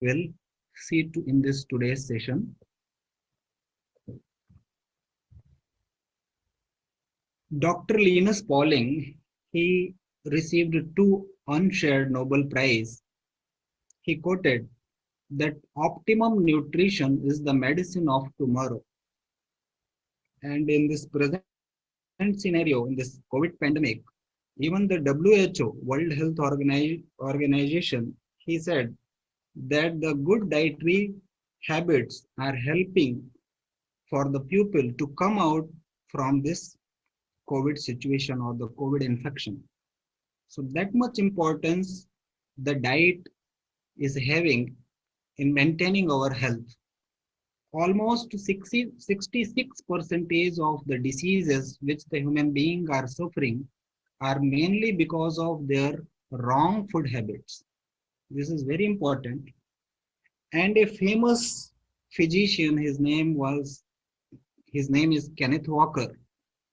will see in this today's session. Dr. Linus Pauling, he received two unshared Nobel Prize. He quoted that optimum nutrition is the medicine of tomorrow. And in this present scenario, in this COVID pandemic, even the WHO, World Health Organization, he said that the good dietary habits are helping for the people to come out from this COVID situation or the COVID infection. So that much importance the diet is having in maintaining our health. Almost 66% of the diseases which the human being are suffering are mainly because of their wrong food habits. This is very important. And a famous physician, his name is Kenneth Walker.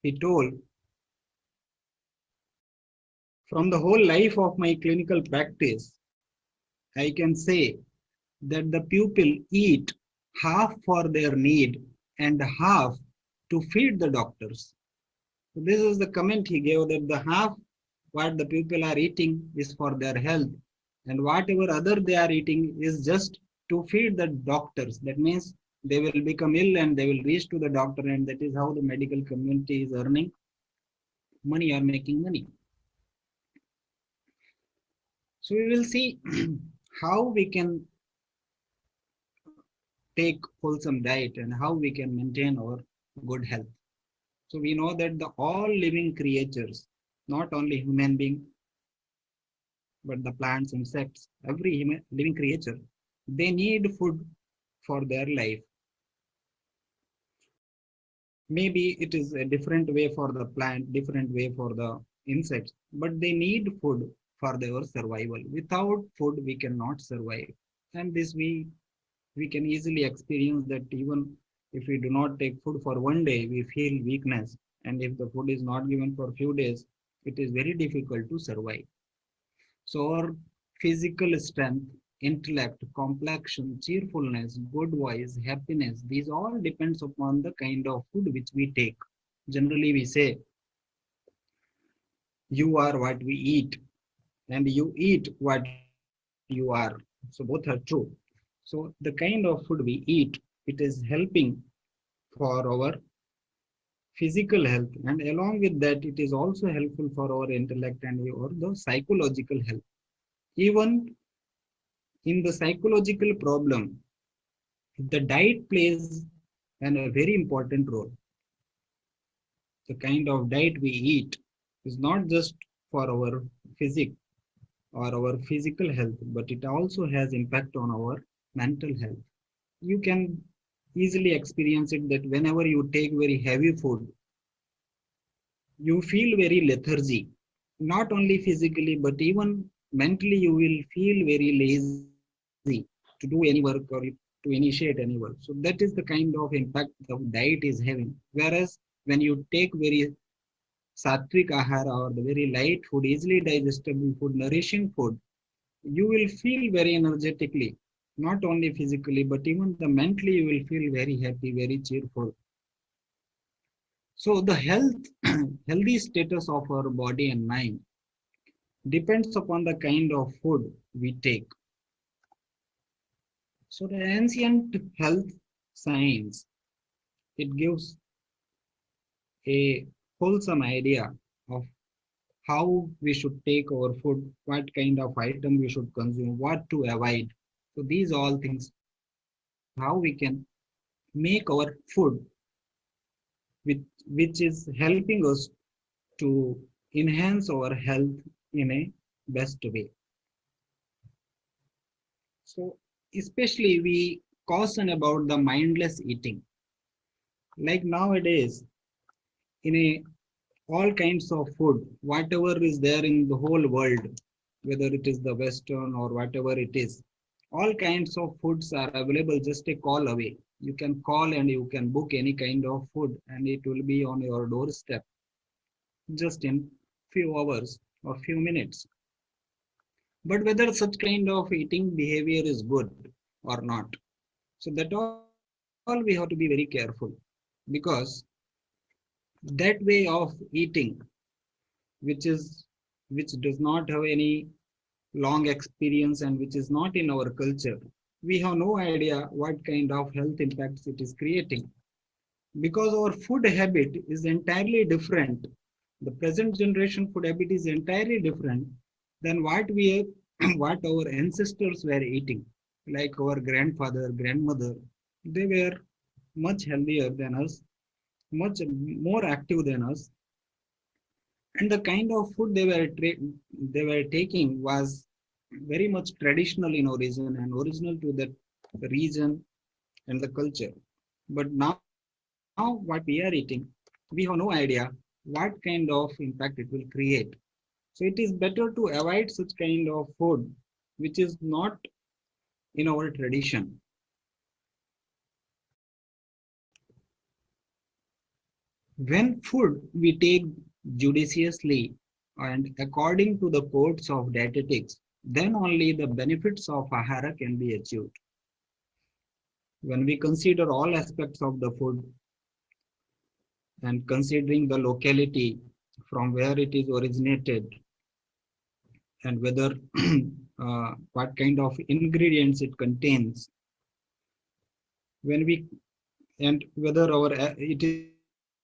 He told, from the whole life of my clinical practice, I can say that the people eat half for their need and half to feed the doctors. So this is the comment he gave, that the half what the people are eating is for their health, and whatever other they are eating is just to feed the doctors. That means they will become ill and they will reach to the doctor, and that is how the medical community is earning money or making money. So we will see how we can take wholesome diet and how we can maintain our good health. So we know that the all living creatures, not only human being, but the plants, insects, every living creature, they need food for their life. Maybe it is a different way for the plant, different way for the insects, but they need food for their survival. Without food, we cannot survive. And this we can easily experience that even if we do not take food for one day, we feel weakness. And if the food is not given for a few days, it is very difficult to survive. So our physical strength, intellect, complexion, cheerfulness, good voice, happiness, these all depends upon the kind of food which we take. Generally, we say, you are what we eat, and you eat what you are. So both are true. So the kind of food we eat, it is helping for our physical health, and along with that, it is also helpful for our intellect and or the psychological health. Even in the psychological problem, the diet plays a very important role. The kind of diet we eat is not just for our physique or our physical health, but it also has impact on our mental health. You can easily experience it that whenever you take very heavy food, you feel very lethargy, not only physically, but even mentally, you will feel very lazy to do any work or to initiate any work. So that is the kind of impact the diet is having. Whereas when you take very sattvic ahara or the very light food, easily digestible food, nourishing food, you will feel very energetically, not only physically, but even the mentally, you will feel very happy, very cheerful. So the healthy status of our body and mind depends upon the kind of food we take. So the ancient health science, it gives a wholesome idea of how we should take our food, what kind of item we should consume, what to avoid. So these all things, how we can make our food which is helping us to enhance our health in a best way. So especially we caution about the mindless eating. Like nowadays, in a all kinds of food, whatever is there in the whole world, whether it is the Western or whatever it is, all kinds of foods are available just a call away. You can call and you can book any kind of food and it will be on your doorstep just in few hours or few minutes. but whether such kind of eating behavior is good or not. So that all we have to be very careful, because that way of eating, which is which does not have any long experience and which is not in our culture, we have no idea what kind of health impacts it is creating, because our food habit is entirely different. The present generation food habit is entirely different than what we what our ancestors were eating. Like our grandfather, grandmother, they were much healthier than us, much more active than us, and the kind of food they were taking was very much traditional in origin and original to that region and the culture. But now what we are eating, we have no idea what kind of impact it will create. So it is better to avoid such kind of food which is not in our tradition. When food we take judiciously and according to the codes of dietetics, then only the benefits of ahara can be achieved. When we consider all aspects of the food and considering the locality from where it is originated and whether what kind of ingredients it contains, when we and whether it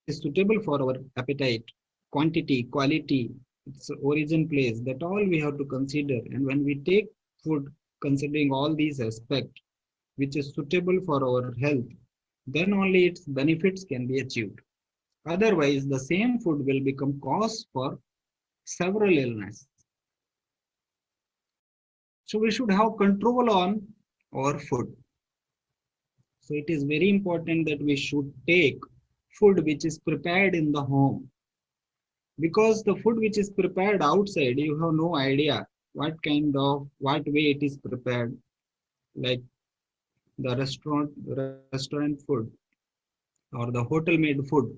is suitable for our appetite, quantity, quality, its origin place, that all we have to consider. And when we take food considering all these aspects, which is suitable for our health, then only its benefits can be achieved. Otherwise, the same food will become cause for several illness. So we should have control on our food. So it is very important that we should take food which is prepared in the home, because the food which is prepared outside, you have no idea what way it is prepared, like the restaurant food or the hotel made food.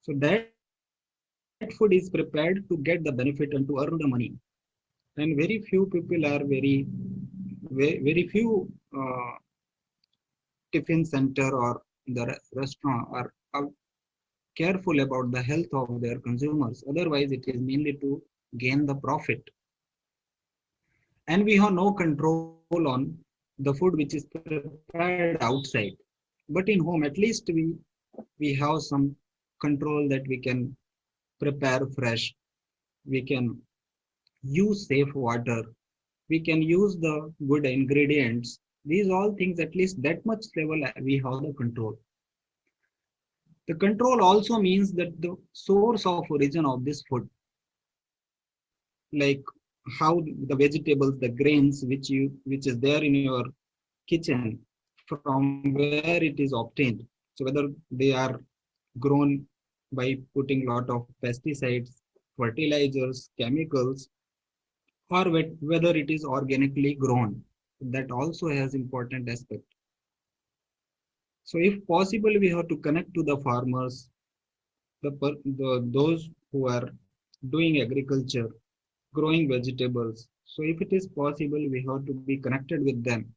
So that food is prepared to get the benefit and to earn the money. And very few people are very few tiffin center or the restaurant are careful about the health of their consumers. Otherwise, it is mainly to gain the profit. And we have no control on the food which is prepared outside. But in home, at least we have some control that we can prepare fresh. We can use safe water. We can use the good ingredients. These all things, at least that much level, we have the control. The control also means that the source of origin of this food, like how the vegetables, the grains which is there in your kitchen, from where it is obtained. So whether they are grown by putting lot of pesticides, fertilizers, chemicals, or whether it is organically grown, that also has important aspect. So if possible, we have to connect to the farmers, those who are doing agriculture, growing vegetables. So if it is possible, we have to be connected with them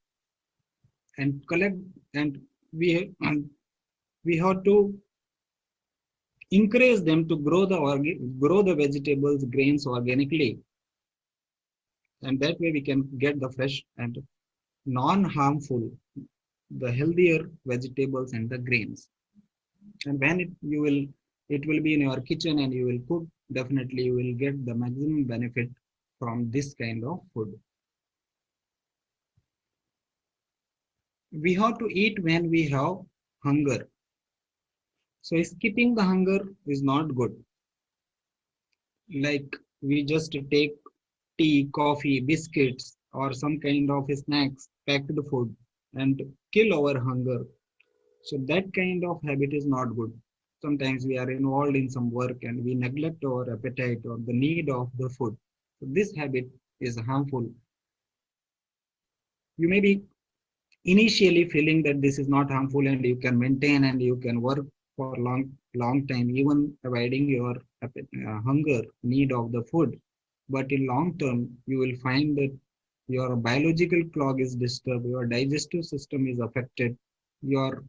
and collect, and we have to encourage them to grow the vegetables, grains organically, and that way we can get the fresh and non-harmful, the healthier vegetables and the grains. And when it will be in your kitchen and you will cook, definitely you will get the maximum benefit from this kind of food. We have to eat when we have hunger. So skipping the hunger is not good. Like we just take tea, coffee, biscuits, or some kind of snacks, packed food, and kill our hunger. So that kind of habit is not good. Sometimes we are involved in some work and we neglect our appetite or the need of the food. So this habit is harmful. You may be initially feeling that this is not harmful and you can maintain and you can work for long time, even avoiding your hunger need of the food. but in long term, you will find that your biological clock is disturbed, your digestive system is affected, your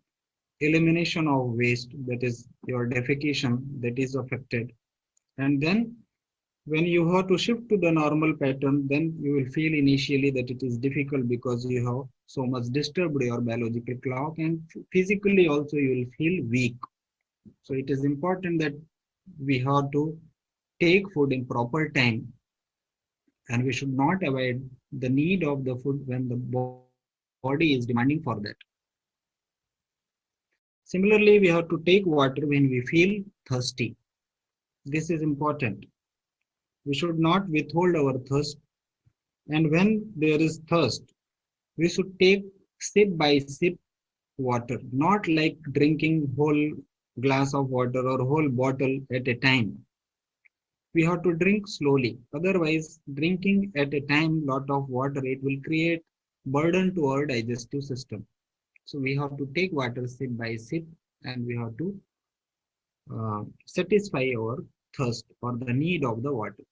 elimination of waste, that is your defecation, that is affected. And then when you have to shift to the normal pattern, then you will feel initially that it is difficult because you have so much disturbed your biological clock, and physically also you will feel weak. So it is important that we have to take food in proper time, and we should not avoid the need of the food when the body is demanding for that. Similarly, we have to take water when we feel thirsty. This is important. We should not withhold our thirst. And when there is thirst, we should take sip by sip water, not like drinking whole glass of water or whole bottle at a time. We have to drink slowly. Otherwise, drinking at a time lot of water, it will create burden to our digestive system. So we have to take water sip by sip, and we have to satisfy our thirst or the need of the water.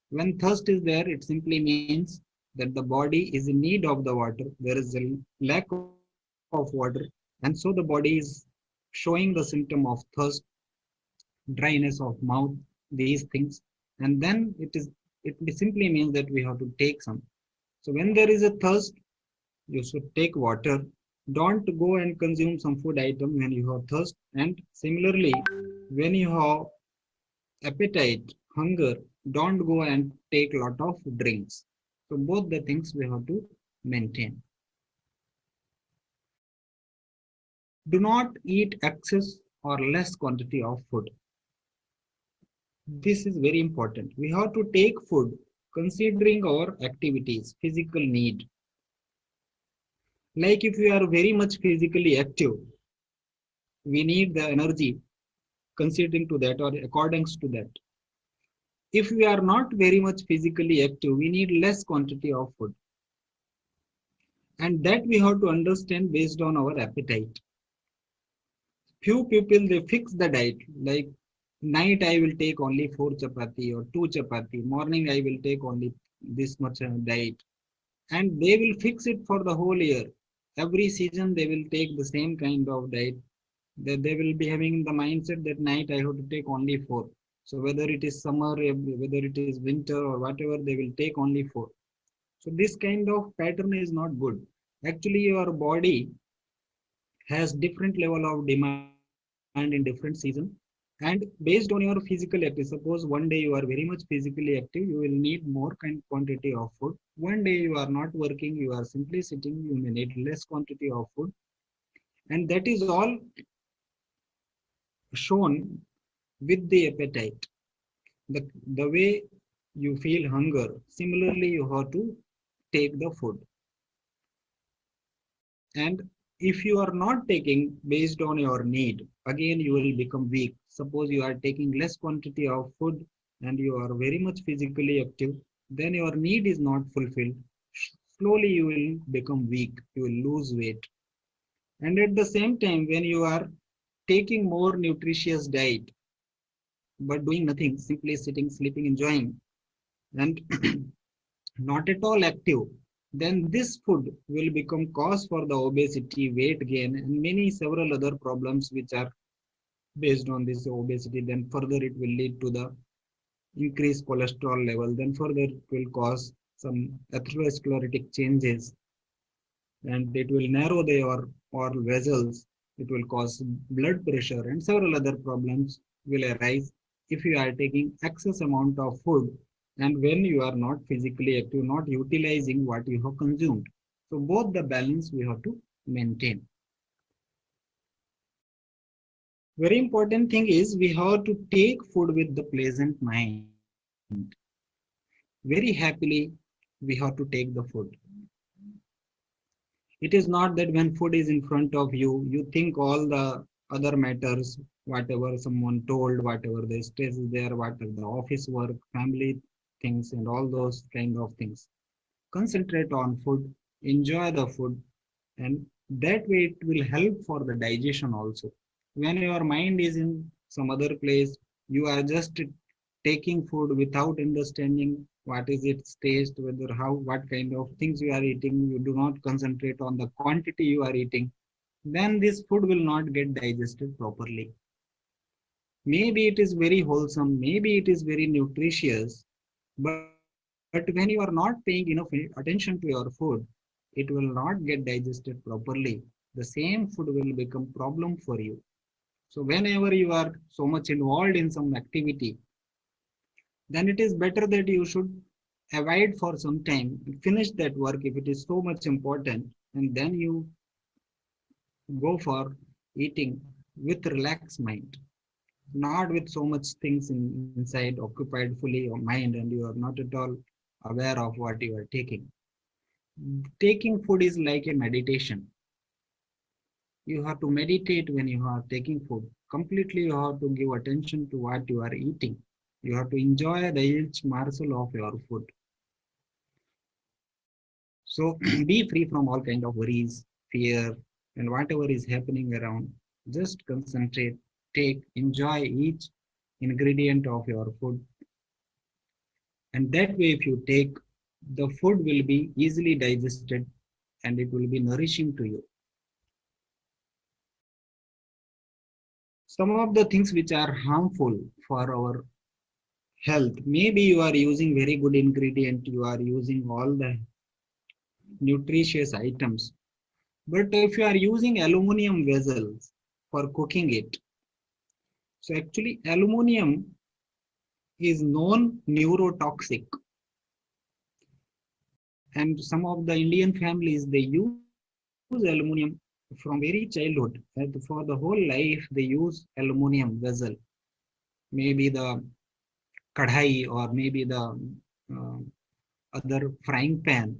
When thirst is there, it simply means that the body is in need of the water. There is a lack of water, and so the body is showing the symptom of thirst, dryness of mouth, these things. And then it simply means that we have to take some. So when there is a thirst, you should take water. Don't go and consume some food item when you have thirst. And similarly, when you have appetite, hunger, don't go and take lot of drinks. So both the things we have to maintain. Do not eat excess or less quantity of food. This is very important. We have to take food considering our activities, physical need. Like if we are very much physically active, we need the energy considering to that or according to that. If we are not very much physically active, we need less quantity of food. And that we have to understand based on our appetite. Few people, they fix the diet, like night I will take only 4 chapati or 2 chapati, morning I will take only this much diet, and they will fix it for the whole year. Every season they will take the same kind of diet. They will be having the mindset that night I have to take only four. So whether it is summer, whether it is winter or whatever, they will take only four. So this kind of pattern is not good. Actually, your body has different level of demand in different season, and based on your physical activity. Suppose one day you are very much physically active, you will need more quantity of food. One day you are not working, you are simply sitting, you may need less quantity of food. And that is all shown with the appetite. The way you feel hunger, similarly you have to take the food. And if you are not taking based on your need, again you will become weak. Suppose you are taking less quantity of food and you are very much physically active, then your need is not fulfilled. Slowly you will become weak, you will lose weight. And at the same time, when you are taking more nutritious diet, but doing nothing, simply sitting, sleeping, enjoying, and not at all active, then this food will become cause for the obesity, weight gain, and many several other problems which are based on this obesity. Then further it will lead to the increased cholesterol level. Then further it will cause some atherosclerotic changes, and it will narrow or vessels. It will cause blood pressure and several other problems will arise if you are taking excess amount of food and when you are not physically active, not utilizing what you have consumed. So both the balance we have to maintain. Very important thing is we have to take food with the pleasant mind. Very happily we have to take the food. It is not that when food is in front of you, you think all the other matters, whatever someone told, whatever the stress is there, whatever the office work, family things, and all those kind of things. Concentrate on food, enjoy the food, and that way it will help for the digestion also. When your mind is in some other place, you are just taking food without understanding what is its taste, whether how, what kind of things you are eating, you do not concentrate on the quantity you are eating, then this food will not get digested properly. Maybe it is very wholesome, maybe it is very nutritious, but when you are not paying enough attention to your food, it will not get digested properly. The same food will become problem for you. So whenever you are so much involved in some activity, then it is better that you should avoid for some time, finish that work if it is so much important, and then you go for eating with relaxed mind, not with so much things inside occupied fully your mind, and you are not at all aware of what you are taking. Taking food is like a meditation. You have to meditate when you are taking food. Completely, you have to give attention to what you are eating. You have to enjoy the each morsel of your food. So be free from all kind of worries, fear, and whatever is happening around. Just concentrate, take, enjoy each ingredient of your food. And that way, if you take, the food will be easily digested and it will be nourishing to you. Some of the things which are harmful for our health, maybe you are using very good ingredient, you are using all the nutritious items, but if you are using aluminum vessels for cooking it, so actually aluminum is known neurotoxic, and some of the Indian families, they use aluminum from very childhood, and for the whole life they use aluminum vessel, maybe the kadhai or maybe the uh, other frying pan.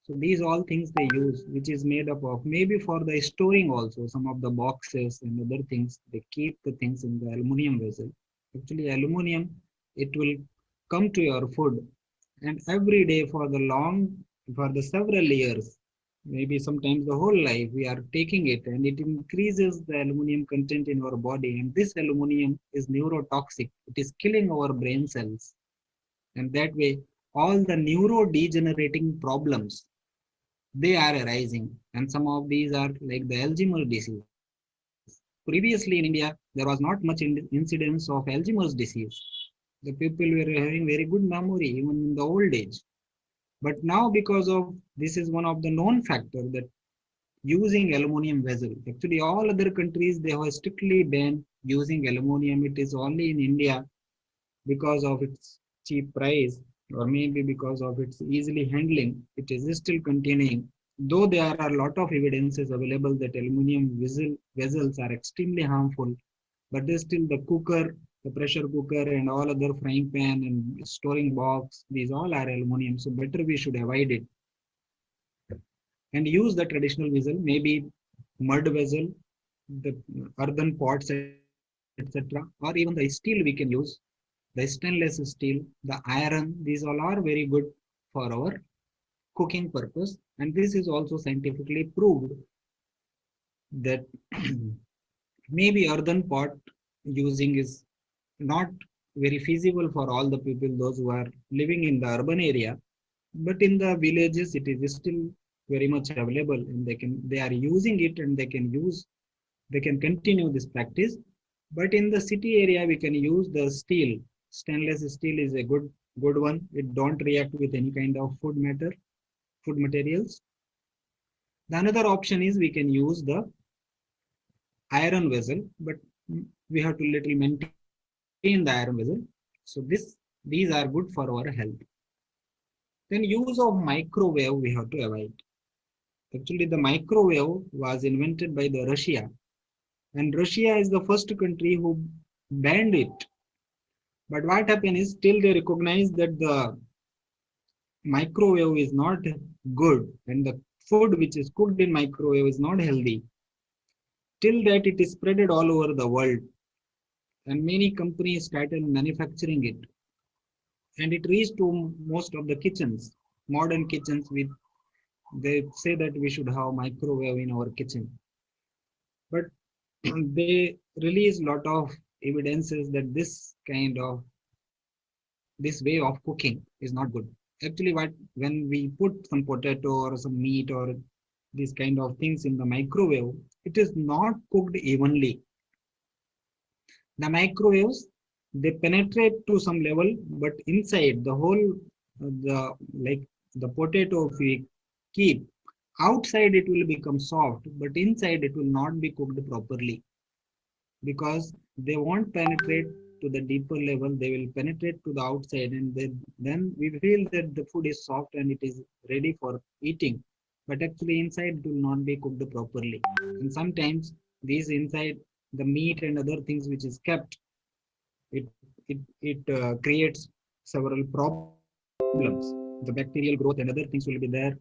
So these all things they use, which is made up of, maybe for the storing also, some of the boxes and other things, they keep the things in the aluminum vessel. Actually aluminum, it will come to your food, and every day for the long, for the several years, maybe sometimes the whole life, we are taking it, and it increases the aluminum content in our body, and this aluminum is neurotoxic. It is killing our brain cells, and that way all the neurodegenerating problems, they are arising, and some of these are like the Alzheimer's disease. Previously in India, there was not much incidence of Alzheimer's disease. The people were having very good memory even in the old age. But now, because of this, is one of the known factor that using aluminum vessel. Actually, all other countries, they have strictly banned using aluminum. It is only in India, because of its cheap price, or maybe because of its easily handling, it is still continuing. Though there are a lot of evidences available that aluminum vessels are extremely harmful, but there's still the cooker, the pressure cooker, and all other frying pan and storing box, these all are aluminum. So better we should avoid it and use the traditional vessel, maybe mud vessel, the earthen pots, etc., or even the steel we can use, the stainless steel, the iron, these all are very good for our cooking purpose. And this is also scientifically proved that maybe earthen pot using is not very feasible for all the people, those who are living in the urban area, but in the villages it is still very much available, and they are using it, and they can continue this practice. But in the city area we can use the steel. Stainless steel is a good one. It don't react with any kind of food materials. The another option is we can use the iron vessel, but we have to little maintain the iron vessel. So these are good for our health. Then use of microwave we have to avoid. Actually, the microwave was invented by the Russia, and Russia is the first country who banned it. But what happened is, still they recognize that the microwave is not good, and the food which is cooked in microwave is not healthy. Till that it is spreaded all over the world, and many companies started manufacturing it, and it reached to most of the kitchens, modern kitchens. With they say that we should have microwave in our kitchen, but they release lot of evidences that this kind of this way of cooking is not good. Actually, what when we put some potato or some meat or these kind of things in the microwave, it is not cooked evenly. The microwaves, they penetrate to some level, but inside the whole the like the potato if we keep outside, it will become soft, but inside it will not be cooked properly, because they won't penetrate to the deeper level. They will penetrate to the outside, and then we feel that the food is soft and it is ready for eating, but actually inside it will not be cooked properly. And sometimes these inside the meat and other things which is kept, it creates several problems. The bacterial growth and other things will be there.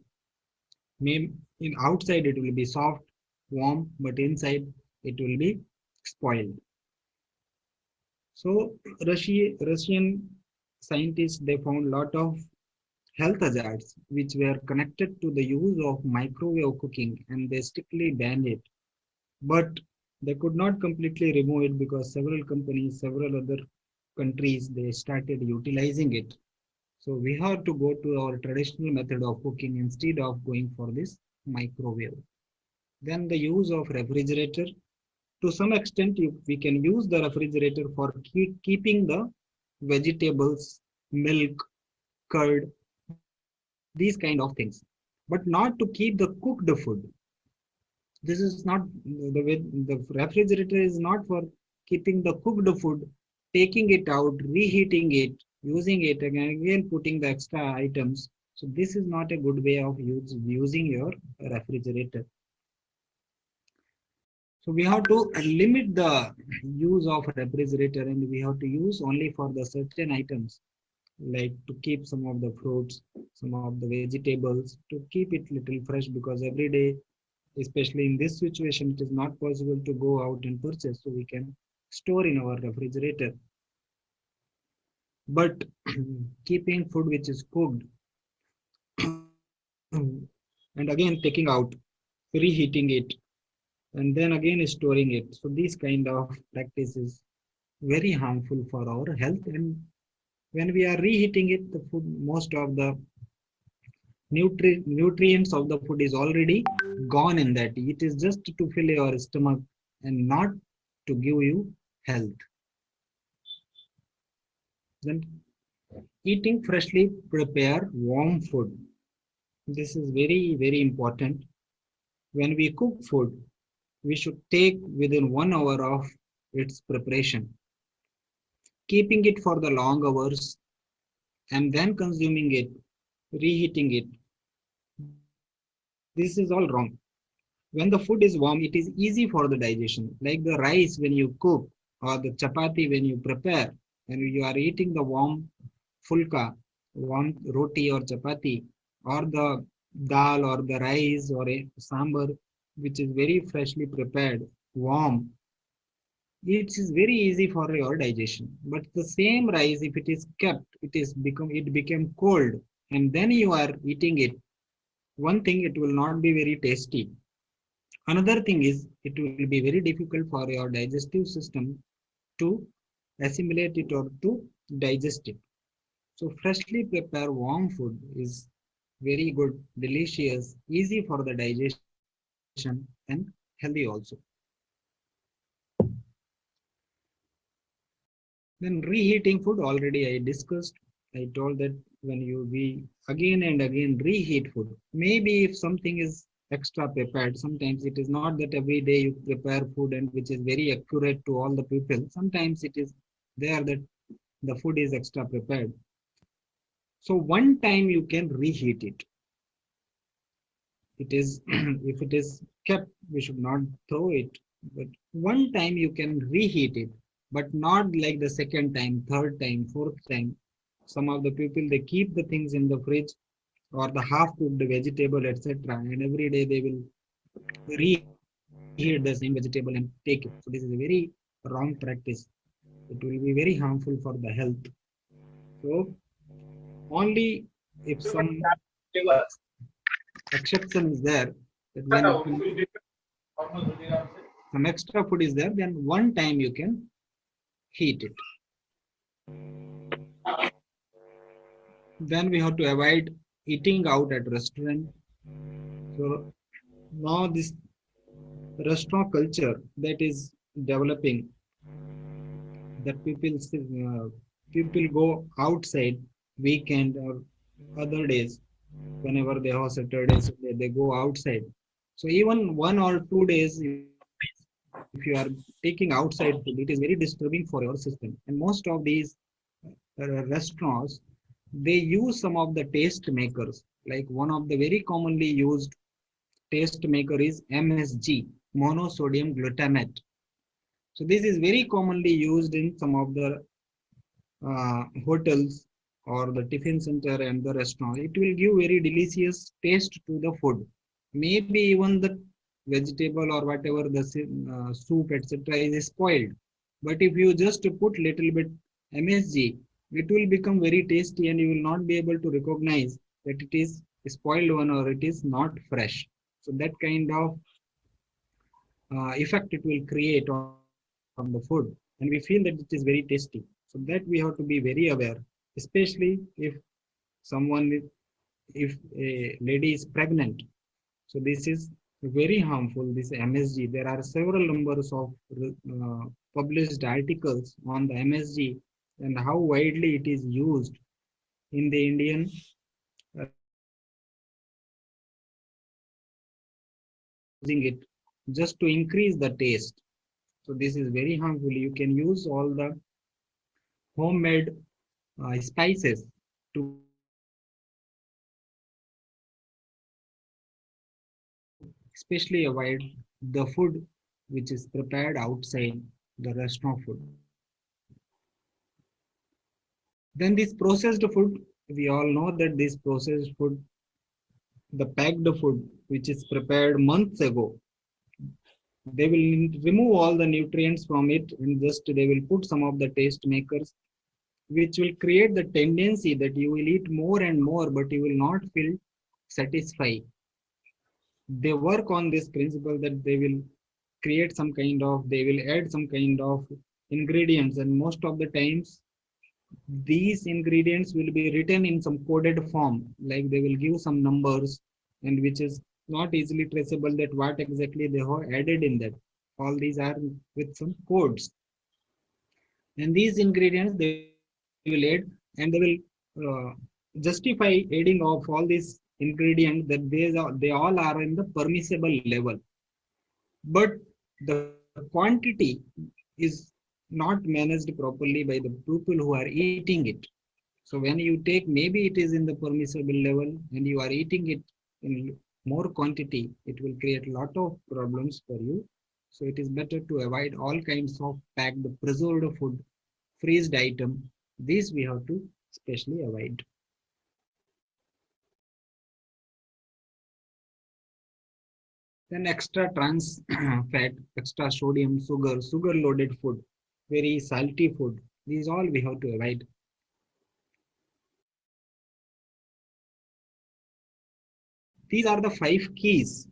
Maybe in outside it will be soft, warm, but inside it will be spoiled. So Russian scientists, they found lot of health hazards which were connected to the use of microwave cooking, and they strictly banned it. But they could not completely remove it because several companies, several other countries, they started utilizing it. So we have to go to our traditional method of cooking instead of going for this microwave. Then the use of refrigerator. To some extent, we can use the refrigerator for keeping the vegetables, milk, curd, these kind of things, but not to keep the cooked food. This is not the refrigerator is not for keeping the cooked food, taking it out, reheating it, using it again, putting the extra items. So this is not a good way of using your refrigerator. So we have to limit the use of refrigerator, and we have to use only for the certain items, like to keep some of the fruits, some of the vegetables, to keep it little fresh, because every day, especially in this situation, it is not possible to go out and purchase, so we can store in our refrigerator. But keeping food which is cooked and again taking out, reheating it, and then again storing it. So these kind of practices very harmful for our health. And when we are reheating it, the food, most of the nutrients of the food is already gone in that. It is just to fill your stomach and not to give you health. Then eating freshly prepared warm food. This is very important. When we cook food, we should take within 1 hour of its preparation. Keeping it for the long hours and then consuming it, reheating it, this is all wrong. When the food is warm, it is easy for the digestion. Like the rice when you cook, or the chapati when you prepare, and you are eating the warm fulka, warm roti or chapati, or the dal or the rice or a sambar, which is very freshly prepared, warm, it is very easy for your digestion. But the same rice, if it is kept, it became cold, and then you are eating it. One thing, it will not be very tasty. Another thing is, it will be very difficult for your digestive system to assimilate it or to digest it. So freshly prepared warm food is very good, delicious, easy for the digestion, and healthy also. Then reheating food, already I discussed. I told that when we again and again reheat food, maybe if something is extra prepared, sometimes it is not that every day you prepare food and which is very accurate to all the people. Sometimes it is there that the food is extra prepared. So one time you can reheat it. It is if it is kept, we should not throw it. But one time you can reheat it, but not like the second time, third time, fourth time. Some of the people, they keep the things in the fridge or the half cooked vegetable, etc. And every day they will reheat the same vegetable and take it. So this is a very wrong practice. It will be very harmful for the health. So only if some exception is there, that when some extra food is there, then one time you can heat it. Then we have to avoid eating out at restaurant. So now this restaurant culture that is developing, that people go outside weekend or other days, whenever they have Saturday, Sunday, they go outside. So even 1 or 2 days, if you are taking outside food, it is very disturbing for your system. And most of these restaurants, they use some of the taste makers. Like one of the very commonly used taste maker is MSG, monosodium glutamate. So this is very commonly used in some of the hotels or the tiffin center and the restaurant. It will give very delicious taste to the food. Maybe even the vegetable or whatever the soup etc. is spoiled. But if you just put little bit MSG, it will become very tasty and you will not be able to recognize that it is spoiled one or it is not fresh. So that kind of effect it will create on the food, and we feel that it is very tasty. So that we have to be very aware, especially if someone if a lady is pregnant. So this is very harmful, this MSG. There are several numbers of published articles on the MSG and how widely it is used in the Indian restaurants. Using it just to increase the taste. So this is very harmful. You can use all the homemade spices to especially avoid the food which is prepared outside the restaurant food. Then this processed food, we all know that this processed food, the packed food which is prepared months ago, they will remove all the nutrients from it and just they will put some of the taste makers which will create the tendency that you will eat more and more but you will not feel satisfied. They work on this principle that they will create some kind of, they will add some kind of ingredients, and most of the times these ingredients will be written in some coded form, like they will give some numbers and which is not easily traceable that what exactly they have added in that. All these are with some codes, and these ingredients they will add and they will justify adding of all these ingredients that they all are in the permissible level, but the quantity is not managed properly by the people who are eating it. So when you take, maybe it is in the permissible level and you are eating it in more quantity, it will create a lot of problems for you. So it is better to avoid all kinds of packed, preserved food, freezed item. These we have to especially avoid. Then extra trans fat, extra sodium, sugar loaded food, very salty food. These all we have to avoid. These are the 5 keys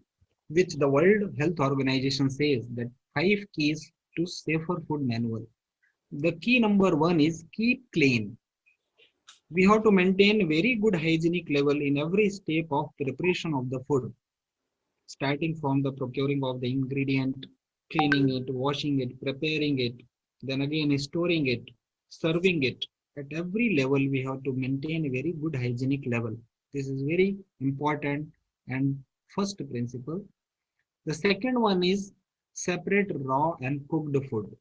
which the World Health Organization says that 5 keys to safer food manual. The key number 1 is keep clean. We have to maintain very good hygienic level in every step of preparation of the food, starting from the procuring of the ingredient, cleaning it, washing it, preparing it, then again storing it, serving it. At every level, we have to maintain a very good hygienic level. This is very important and first principle. The second one is separate raw and cooked food.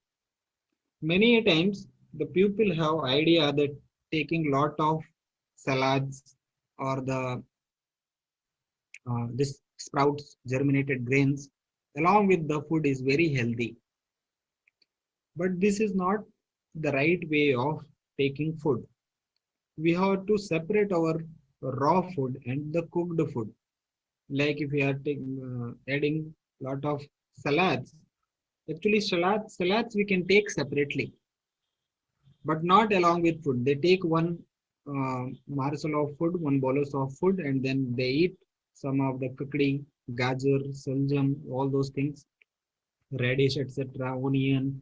Many times the people have idea that taking lot of salads or the this sprouts, germinated grains along with the food is very healthy. But this is not the right way of taking food. We have to separate our raw food and the cooked food. Like if we are adding lot of salads, actually salads we can take separately, but not along with food. They take one morsel of food, one bolus of food, and then they eat some of the kakdi, gajar, saljam, all those things, radish, etc., onion,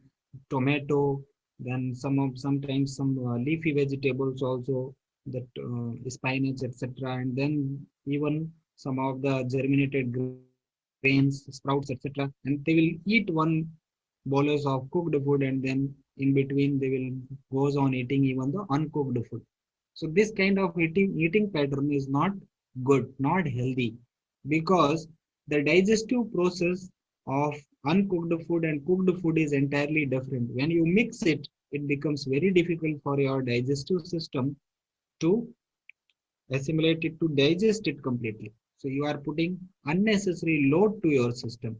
tomato, then sometimes some leafy vegetables also. that spinach, etc., and then even some of the germinated grains, sprouts, etc., and they will eat one bolus of cooked food, and then in between they will goes on eating even the uncooked food. So this kind of eating pattern is not good, not healthy, because the digestive process of uncooked food and cooked food is entirely different. When you mix it, it becomes very difficult for your digestive system to assimilate it, to digest it completely. So you are putting unnecessary load to your system.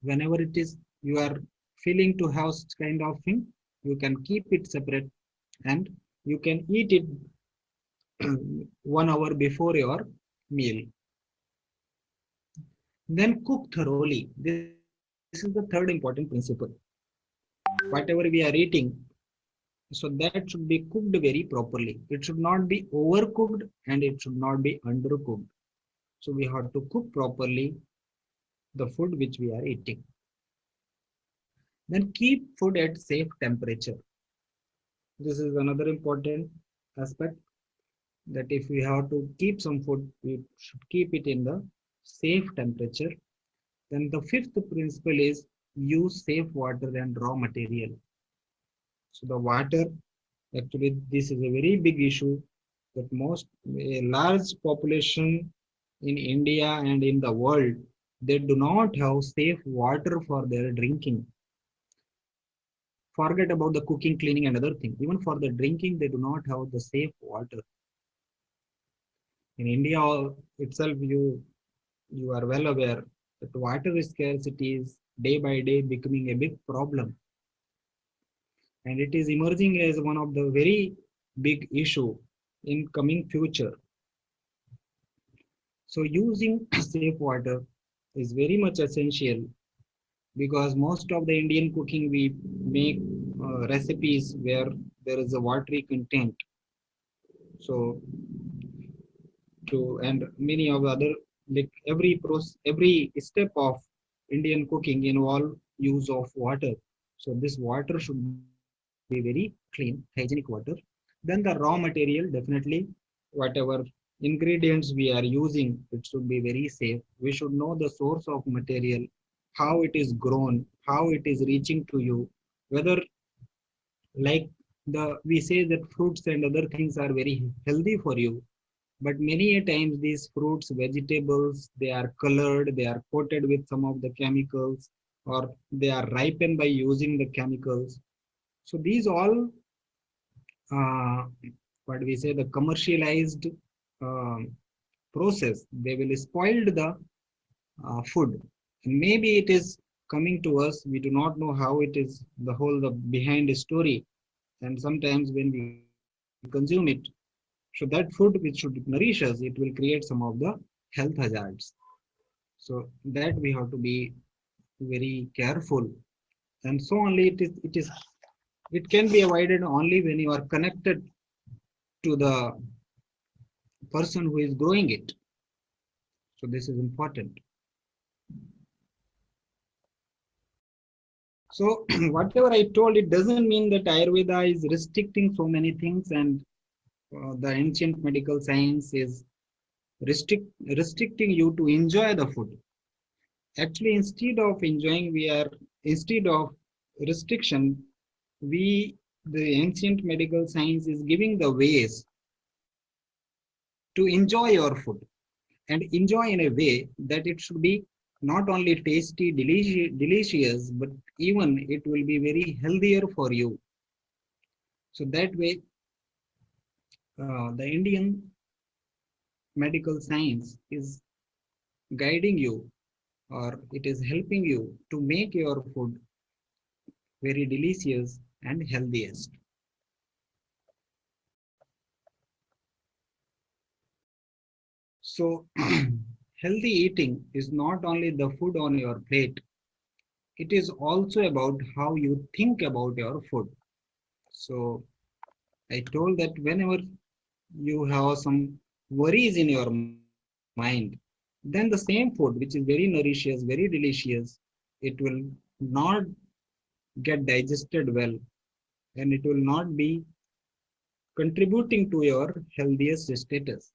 Whenever it is you are feeling to have such kind of thing, you can keep it separate and you can eat it 1 hour before your meal. Then cook thoroughly. This is the third important principle. Whatever we are eating, so that should be cooked very properly. It should not be overcooked and it should not be undercooked. So we have to cook properly the food which we are eating. Then keep food at safe temperature. This is another important aspect, that if we have to keep some food, we should keep it in the safe temperature. Then the fifth principle is use safe water and raw material. So the water, actually, this is a very big issue, that a large population in India and in the world, they do not have safe water for their drinking. Forget about the cooking, cleaning, and other things. Even for the drinking, they do not have the safe water. In India itself, you are well aware that water scarcity is day by day becoming a big problem, and it is emerging as one of the very big issue in coming future. So using safe water is very much essential, because most of the Indian cooking we make recipes where there is a watery content. So and many of other, like every step of Indian cooking involve use of water. So this water should be very clean, hygienic water. Then the raw material, definitely whatever ingredients we are using, it should be very safe. We should know the source of material, how it is grown, how it is reaching to you, whether, like, we say that fruits and other things are very healthy for you, but many a times these fruits, vegetables, they are colored, they are coated with some of the chemicals, or they are ripened by using the chemicals. So these all, uh, what we say, the commercialized uh, process, they will spoil the food. And maybe it is coming to us, we do not know how it is, the behind story. And sometimes when we consume it, so that food which should nourish us, it will create some of the health hazards. So that we have to be very careful. And so only it can be avoided only when you are connected to the person who is growing it. So this is important. So whatever I told, it doesn't mean that Ayurveda is restricting so many things, and the ancient medical science is restricting you to enjoy the food. Actually, instead of restriction, the ancient medical science is giving the ways to enjoy your food, and enjoy in a way that it should be not only tasty, delicious, but even it will be very healthier for you. So that way, the Indian medical science is guiding you, or it is helping you to make your food very delicious and healthiest. So healthy eating is not only the food on your plate, it is also about how you think about your food. So I told that whenever you have some worries in your mind, then the same food, which is very nourishes, very delicious, it will not get digested well, and it will not be contributing to your healthiest status.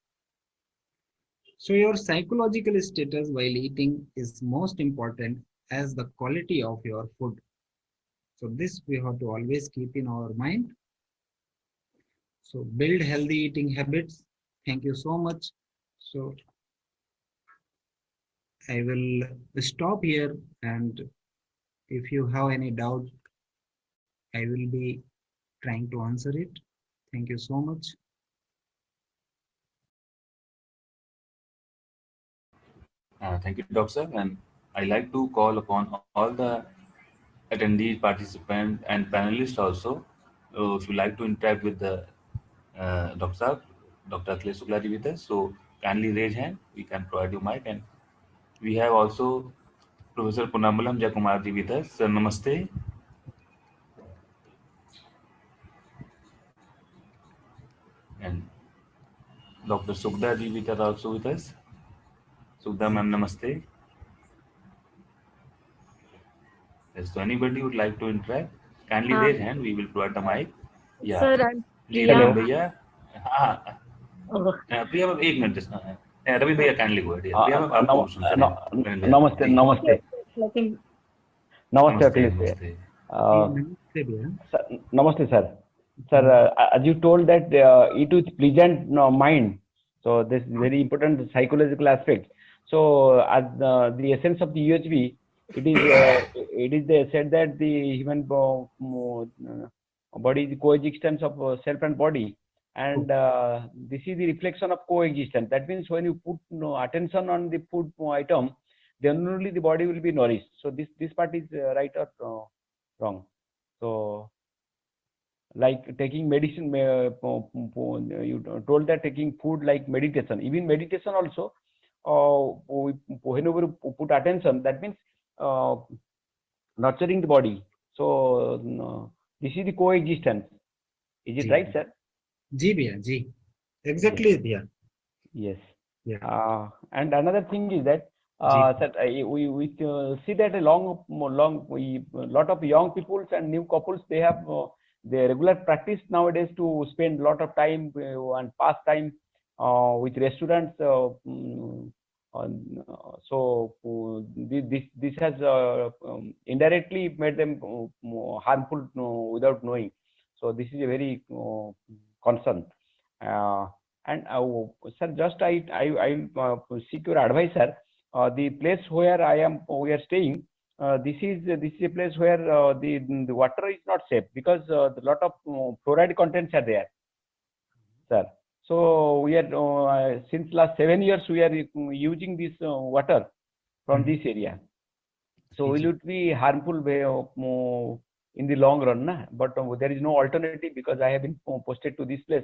So your psychological status while eating is most important as the quality of your food. So this we have to always keep in our mind. So build healthy eating habits. Thank you so much. So I will stop here, and if you have any doubt, I will be trying to answer it. Thank you so much. Thank you, Doctor. And I like to call upon all the attendees, participants, and panelists also. If you like to interact with the Doctor, Dr. Akhilesh Suklari with us, so kindly raise hand. We can provide you mic, and we have also Professor Punambalam Jayakumarji with us. Sir, namaste. And Dr. Sukda ji with us also with us. Sukda ma'am, namaste. Yes, so anybody would like to interact, kindly हाँ raise hand. We will provide the mic. Yeah. Sir ji Priya Ravindra Hello. भैया. हाँ. Oh, Priya ma'am एक minute. Ravindra भैया kindly go ahead. Priya ma'am आपको सुनते No, रहे. रविंद्र भैया namaste, ji. Okay namaste, लेकिन namaste, नमस्ते Akhilesh. नमस्ते. Namaste, Bhaiya. Sir, namaste, sir. Sir, as you told that it is pleasant mind, so this is very important psychological aspect. So, as the essence of the UHV, it is said that the human body is the coexistence of self and body, and this is the reflection of coexistence. That means when you put attention on the food item, then only the body will be nourished. So this part is right or wrong. So like taking medicine, you told that taking food like meditation, even meditation also, whenever you put attention, that means uh, nurturing the body. So this is the coexistence. Is it जी right, sir? जी भैया जी Yes, exactly भैया. yes. Yeah. And another thing is that ji we see that a lot of young peoples and new couples, they have the regular practice nowadays to spend a lot of time and pass time with restaurants. So this has indirectly made them harmful without knowing. So this is a very concern. Uh, and sir, just I seek your advice, sir. The place where we are staying, this is a place where the water is not safe because a lot of fluoride contents are there, sir. So we are since last 7 years we are using this water from this area. So ji will ji it be harmful in the long run? Na? But there is no alternative because I have been posted to this place.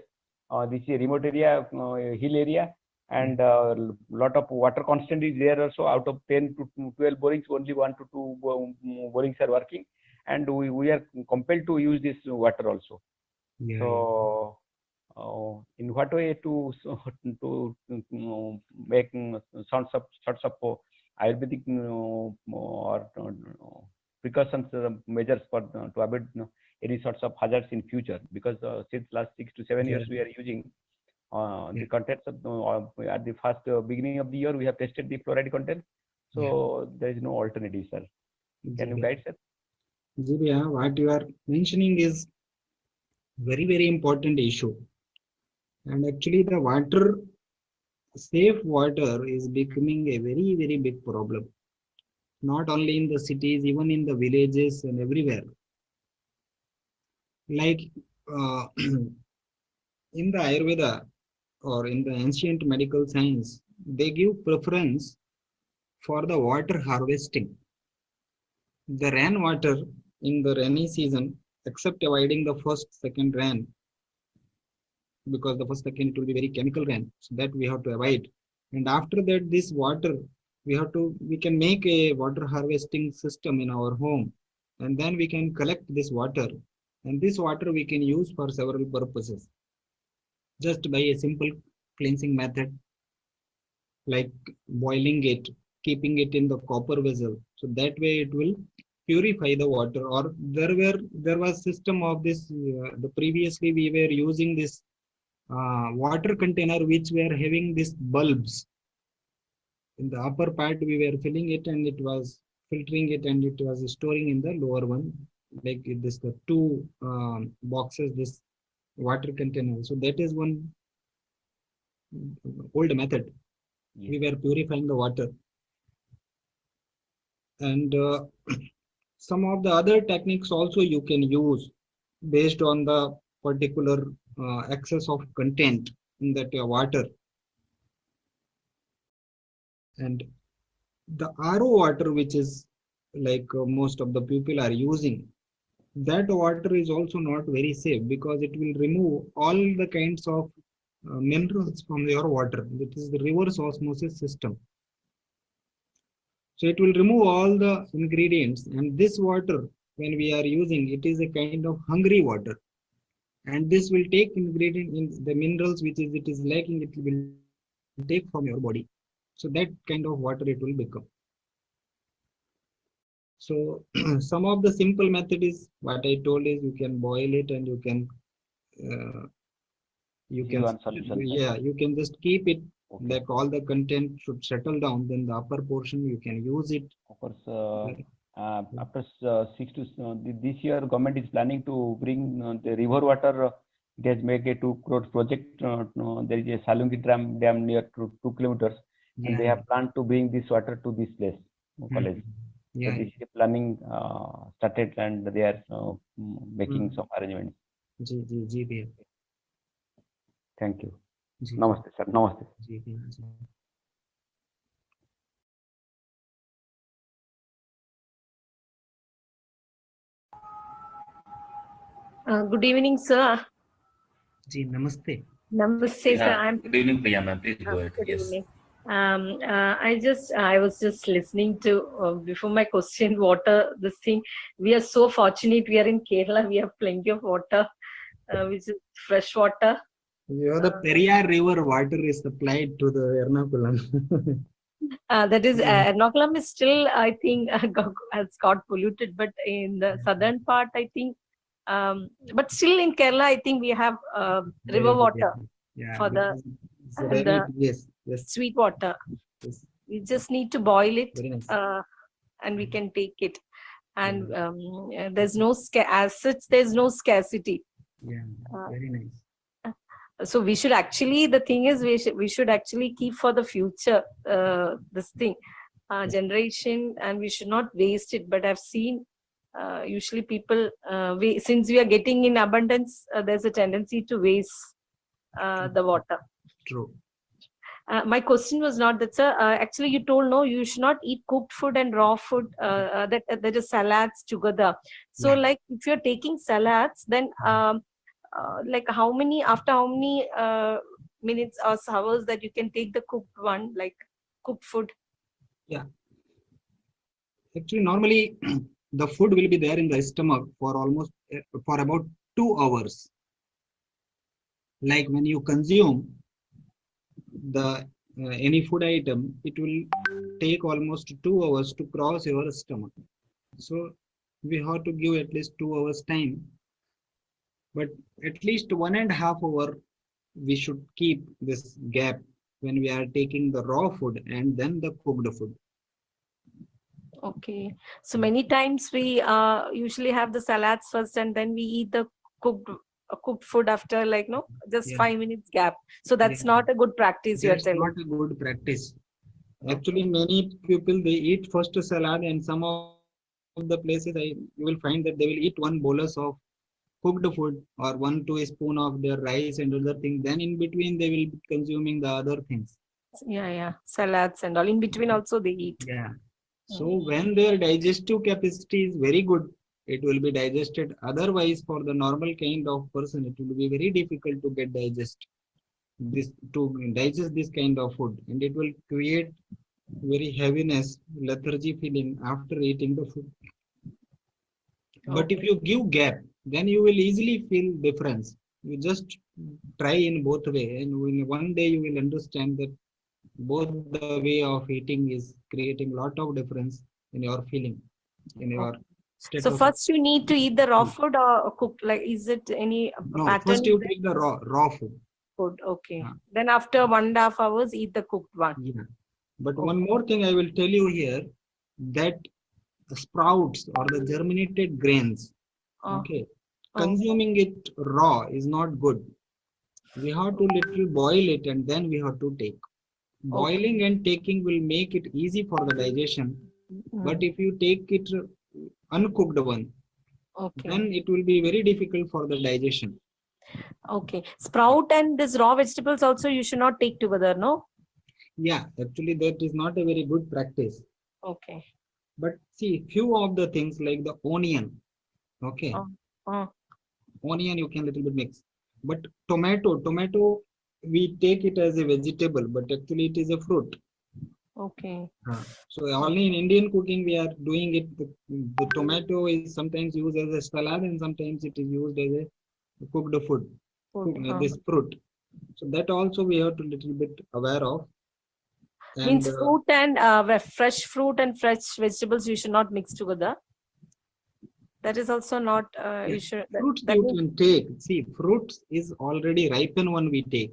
This is a remote area, hill area, and lot of water constant is there also. Out of 10 to 12 borings, only 1 to 2 borings are working, and we are compelled to use this water also. yeah yeah So in what way to make sorts of Ayurvedic or precautions measures for to avoid any sorts of hazards in future? Because since last 6 to 7 years yeah we are using yeah the contents of at the first beginning of the year we have tested the fluoride content. yeah So there is no alternative, sir. Ji Can you भैया guide, sir? जी भैया what you are mentioning is very important issue, and actually the water, safe water is becoming a very big problem, not only in the cities, even in the villages and everywhere. Like uh, in the Ayurveda or in the ancient medical science, they give preference for the water harvesting. The rainwater in the rainy season, except avoiding the first, second rain, because the first, second it will be very chemical rain, so that we have to avoid. And after that, this water we can make a water harvesting system in our home, and then we can collect this water, and this water we can use for several purposes, just by a simple cleansing method, like boiling it, keeping it in the copper vessel. So that way it will purify the water, or there was system of this the previously we were using this water container which were having these bulbs in the upper part. We were filling it and it was filtering it and it was storing in the lower one, like this the two boxes, this water container. So that is one old method. Yes. We were purifying the water. And some of the other techniques also you can use based on the particular excess of content in that water. And the RO water, which is like most of the people are using, that water is also not very safe because it will remove all the kinds of minerals from your water. That is the reverse osmosis system. So it will remove all the ingredients, and this water, when we are using, it is a kind of hungry water, and this will take ingredient in the minerals which is it is lacking, it will take from your body. So that kind of water it will become. So some of the simple method is what I told is you can boil it and you can you can just keep it. Okay. Like all the content should settle down, then the upper portion you can use it. Of course, after 6 to this year, government is planning to bring the river water. It has made a 2 crore project. There is a Salungi dam near 2 kilometers, and they have planned to bring this water to this place, college. So this is planning started, and they are making some arrangements. Thank you. Namaste, sir. Namaste. Good evening, sir. Namaste. Namaste, sir. Good evening, Priya ma'am. Please go ahead. Good Yes. evening. I was just listening to before my question, water. This thing, we are so fortunate. We are in Kerala. We have plenty of water, which is fresh water. The Periyar River water is supplied to the Ernakulam. That is, Ernakulam is still, I think, has got polluted, but in the southern part, I think, but still in Kerala, I think we have river water for the sweet water. Yes. We just need to boil it, and we can take it. And there's no as such, there's no scarcity. Yeah, very nice. So we should actually, the thing is, we should actually keep for the future this thing, generation, and we should not waste it. But I've seen usually people, since we are getting in abundance, there's a tendency to waste the water. True. My question was not that, sir. Actually, you told no, you should not eat cooked food and raw food. That is salads together. So, like if you're taking salads, then like after how many minutes or hours that you can take the cooked one, like cooked food? Yeah. Actually, normally the food will be there in the stomach for about 2 hours. Like when you consume the any food item, it will take almost 2 hours to cross your stomach. So we have to give at least 2 hours time. But at least 1.5 hours we should keep this gap when we are taking the raw food and then the cooked food. Okay. So many times we usually have the salads first and then we eat the cooked food after, like, just 5 minutes gap. So that's not a good practice. That's not a good practice. Actually, many people, they eat first salad, and some of the places you will find that they will eat one bolus of cooked food or 1 teaspoon of their rice and other things. Then in between they will be consuming the other things. Yeah. Salads and all. In between also they eat. Yeah. So when their digestive capacity is very good, it will be digested. Otherwise, for the normal kind of person, it will be very difficult to digest this kind of food, and it will create very heaviness, lethargy feeling after eating the food. But if you give gap, then you will easily feel difference. You just try in both way, and in one day you will understand that both the way of eating is creating a lot of difference in your feeling, in your So of first you need to eat the raw food or cooked, like is it any no, pattern? first you take the raw food. Food, okay. Yeah. Then after 1.5 hours, eat the cooked one. Yeah. But Okay. one more thing I will tell you here, that the sprouts or the germinated grains, Oh, okay, oh, consuming it raw is not good. We have to little boil it and then we have to take. Boiling and taking will make it easy for the digestion. But if you take it uncooked one, okay. then it will be very difficult for the digestion. Okay. Sprout and this raw vegetables also you should not take together, no? Yeah, actually that is not a very good practice. Okay. But see, few of the things like the onion, okay, Oh, onion you can little bit mix. But tomato, we take it as a vegetable, but actually it is a fruit. okay. So only in Indian cooking we are doing it. The tomato is sometimes used as a salad and sometimes it is used as a cooked food, Food. this fruit. So that also we have to little bit aware of. And Means fruit and fresh fruit and fresh vegetables you should not mix together. That is also not you should. fruits That you means, can take. See, fruits is already ripened one we take.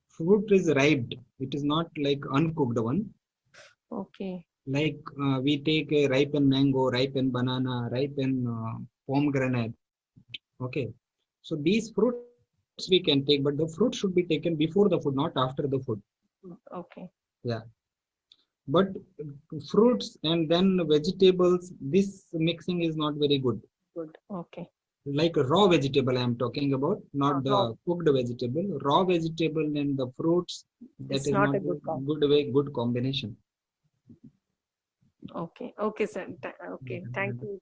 Fruit is ripened. It is not like uncooked one. okay. Like we take a ripened mango, ripened banana, ripened pomegranate. Okay. So these fruits we can take, but the fruit should be taken before the food, not after the food. Okay. Yeah. But fruits and then vegetables, this mixing is not very good. Good. Okay. Like raw vegetable, I am talking about, not Raw. the cooked vegetable. Raw vegetable and the fruits, that It's is not not a good good combination. Okay. Okay, sir. Okay. Thank you.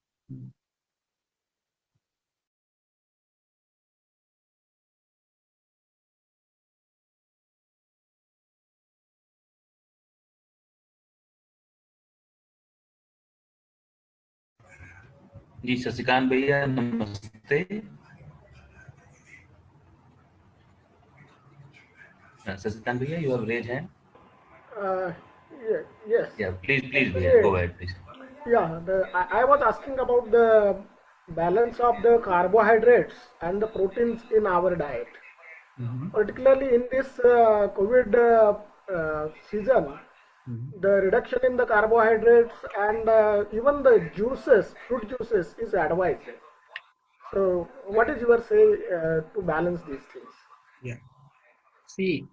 जी शशिकांत भैया नमस्ते शशिकांत भैया you have raised hand Yes. yeah please भैया go ahead please Yeah, I was asking about the balance of the carbohydrates and the proteins in our diet. Particularly in this COVID season, the reduction in the carbohydrates and even the juices, fruit juices is advised. So what is your say to balance these things? Yeah. See,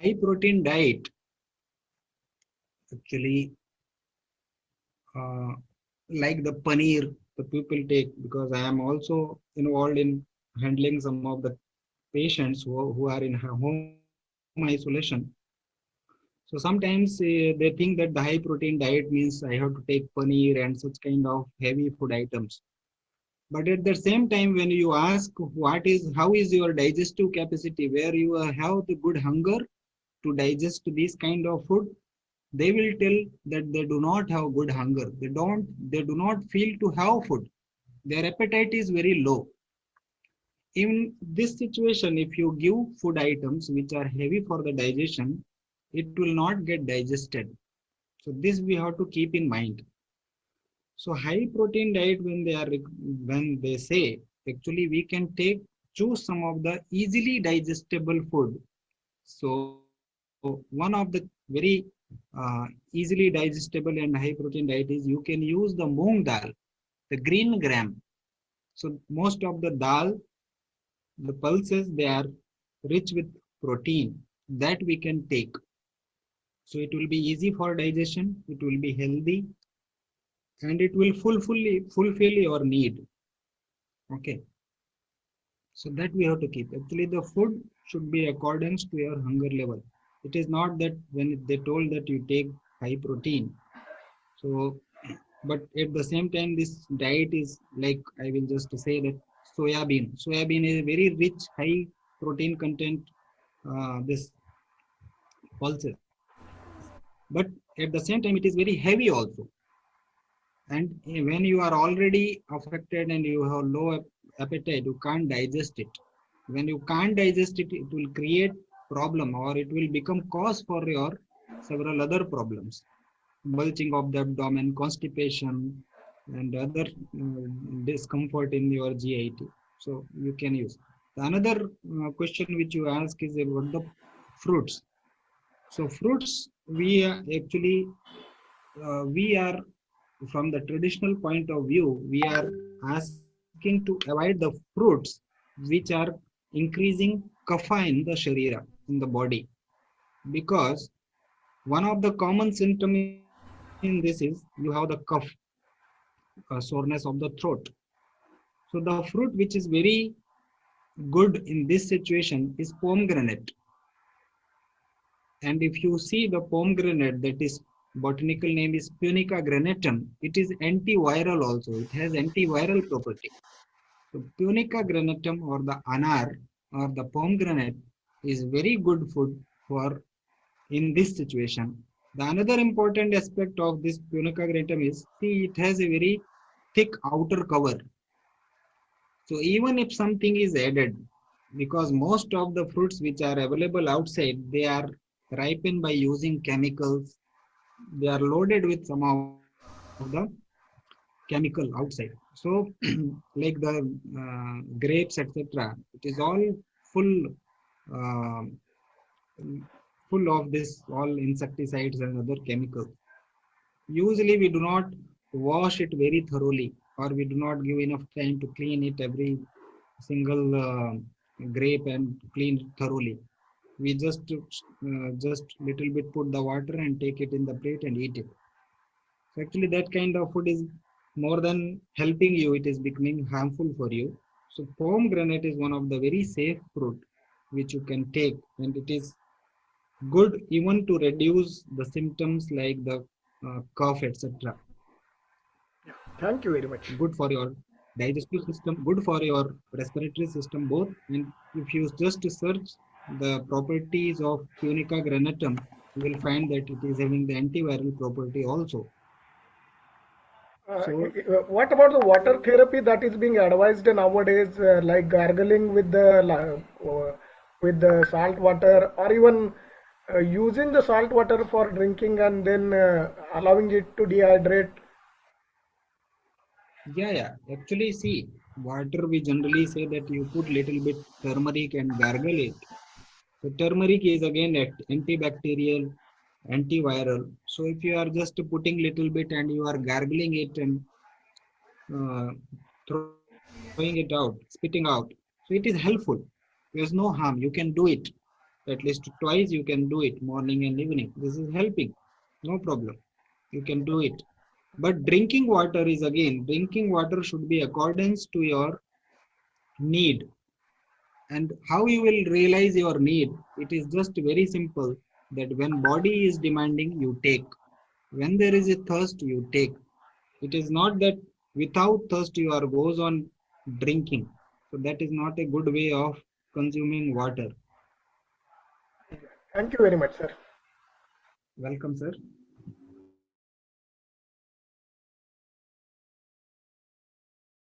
high protein diet actually like the paneer the people take, because I am also involved in handling some of the patients who are in home isolation. So sometimes they think that the high protein diet means I have to take paneer and such kind of heavy food items. But at the same time, when you ask how is your digestive capacity, where you have the good hunger to digest this kind of food, they will tell that they do not have good hunger. They do not feel to have food. Their appetite is very low. In this situation, if you give food items which are heavy for the digestion, it will not get digested. So this we have to keep in mind. So high protein diet, when they say, actually we can choose some of the easily digestible food. So one of the very easily digestible and high protein diet is you can use the moong dal, the green gram. So most of the dal, the pulses, they are rich with protein that we can take. So it will be easy for digestion, it will be healthy, and it will fulfill your need. Okay. So that we have to keep. Actually, the food should be accordance to your hunger level. It is not that when they told that you take high protein. So, but at the same time, this diet is like, I will just say that soybean. Soybean is a very rich, high protein content, this pulses. But at the same time, it is very heavy also. And when you are already affected and you have low appetite, you can't digest it. When you can't digest it, it will create problem or it will become cause for your several other problems. bulging of the abdomen, constipation, and other discomfort in your GIT. So you can use. The another question which you ask is about the fruits. So fruits, we are from the traditional point of view, we are asking to avoid the fruits which are increasing kapha in the sharira, in the body, because one of the common symptom in this is you have the cough, soreness of the throat. So the fruit which is very good in this situation is pomegranate. And if you see the pomegranate, that is botanical name is Punica granatum, it is antiviral also. It has antiviral property. So Punica granatum or the anar or the pomegranate is very good food for in this situation. The another important aspect of this Punica granatum is, see, it has a very thick outer cover. So even if something is added, because most of the fruits which are available outside, they are ripened by using chemicals. They are loaded with some of the chemical outside. So like the grapes, etc. It is all full, uh, full of this all insecticides and other chemicals. Usually we do not wash it very thoroughly, or we do not give enough time to clean it every single grape and clean it thoroughly. We just little bit put the water and take it in the plate and eat it. So actually that kind of food is more than helping you, it is becoming harmful for you. So pomegranate is one of the very safe fruit which you can take, and it is good even to reduce the symptoms like the cough, etc. Thank you very much. Good for your digestive system, good for your respiratory system both. And if you just search the properties of Punica granatum, you will find that it is having the antiviral property also. So What about the water therapy that is being advised nowadays, like gargling with the salt water, or even using the salt water for drinking and then allowing it to dehydrate? yeah, actually see, water we generally say that you put little bit turmeric and gargle it. So turmeric is again antibacterial, antiviral. So if you are just putting little bit and you are gargling it and throwing it out, spitting out, so it is helpful. There's no harm. You can do it at least twice. You can do it morning and evening. This is helping. No problem. You can do it. But drinking water is again, drinking water should be accordance to your need. And how you will realize your need? It is just very simple that when body is demanding, you take. When there is a thirst, you take. It is not that without thirst you are goes on drinking. So that is not a good way of consuming water. Thank you very much, sir. Welcome, sir.